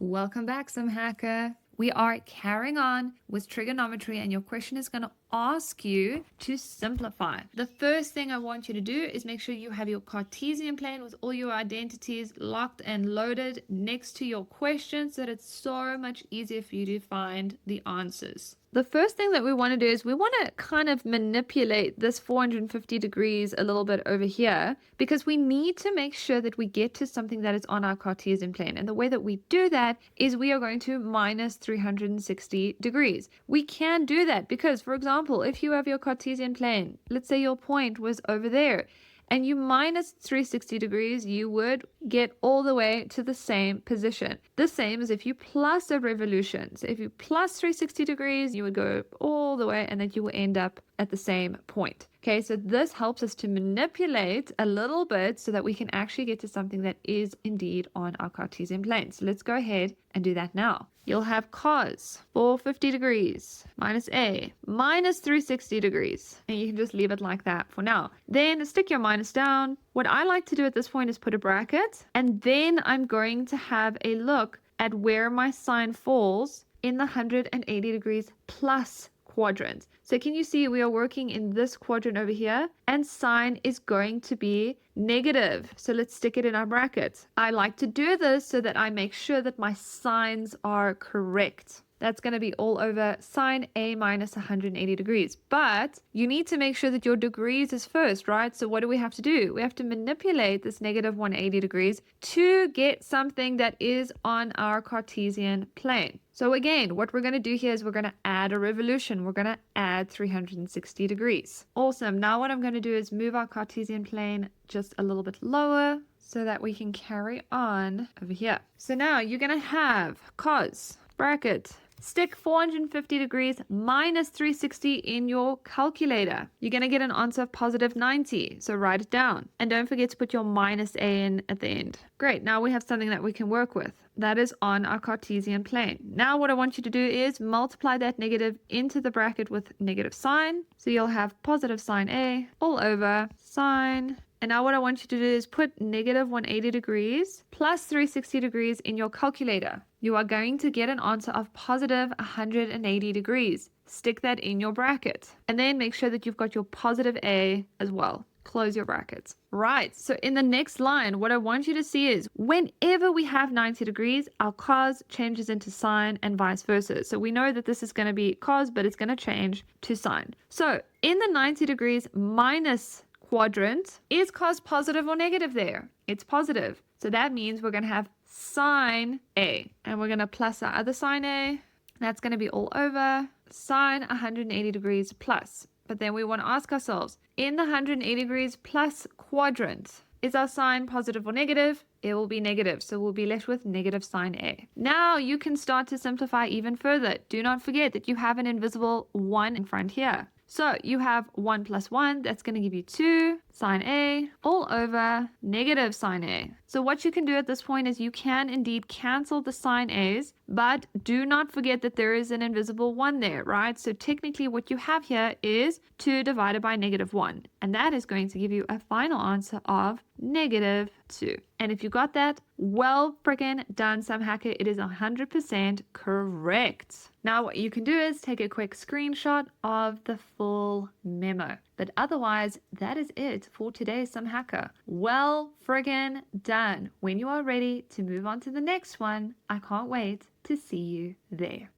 Welcome back, some hacker. We are carrying on with trigonometry, and your question is going to ask you to simplify. The first thing I want you to do is make sure you have your Cartesian plane with all your identities locked and loaded next to your question so that it's so much easier for you to find the answers. The first thing that we want to do is we want to kind of manipulate this 450 degrees a little bit over here because we need to make sure that we get to something that is on our Cartesian plane. And the way that we do that is we are going to minus 360 degrees. We can do that because, for example, if you have your Cartesian plane, let's say your point was over there, and you minus 360 degrees, you would get all the way to the same position. The same as if you plus a revolution. So if you plus 360 degrees, you would go all the way and then you will end up at the same point. Okay, so this helps us to manipulate a little bit so that we can actually get to something that is indeed on our Cartesian plane. So let's go ahead and do that now. You'll have cos 450 degrees minus a minus 360 degrees. And you can just leave it like that for now. Then stick your minus down. What I like to do at this point is put a bracket. And then I'm going to have a look at where my sign falls in the 180 degrees plus quadrant. So can you see we are working in this quadrant over here, and sine is going to be negative. So let's stick it in our bracket. I like to do this so that I make sure that my signs are correct. That's going to be all over sine a minus 180 degrees. But you need to make sure that your degrees is first, right? So what do we have to do? We have to manipulate this negative 180 degrees to get something that is on our Cartesian plane. So again, what we're going to do here is we're going to add a revolution. We're going to add 360 degrees. Awesome. Now what I'm going to do is move our Cartesian plane just a little bit lower so that we can carry on over here. So now you're going to have cos bracket. Stick 450 degrees minus 360 in your calculator. You're going to get an answer of positive 90. So write it down. And don't forget to put your minus a in at the end. Great. Now we have something that we can work with. That is on our Cartesian plane. Now what I want you to do is multiply that negative into the bracket with negative sign. So you'll have positive sine a all over sine. And now what I want you to do is put negative 180 degrees plus 360 degrees in your calculator. You are going to get an answer of positive 180 degrees. Stick that in your bracket. And then make sure that you've got your positive a as well. Close your brackets. Right, so in the next line, what I want you to see is whenever we have 90 degrees, our cos changes into sine and vice versa. So we know that this is going to be cos, but it's going to change to sine. So in the 90 degrees minus quadrant, is cos positive or negative there? It's positive. So that means we're going to have sine a. And we're going to plus our other sine a. That's going to be all over sine 180 degrees plus. But then we want to ask ourselves, in the 180 degrees plus quadrant, is our sign positive or negative? It will be negative, so we'll be left with negative sine a. Now you can start to simplify even further. Do not forget that you have an invisible 1 in front here. So you have 1 plus 1, that's going to give you 2 sine a all over negative sine a. So what you can do at this point is you can indeed cancel the sine a's, but do not forget that there is an invisible 1 there, right? So technically what you have here is 2 divided by negative 1, and that is going to give you a final answer of negative 2. And if you got that, well freaking done, some hacker. It is 100% correct. Now what you can do is take a quick screenshot of the full memo. But otherwise, that is it for today's Some Hacker. Well friggin' done. When you are ready to move on to the next one, I can't wait to see you there.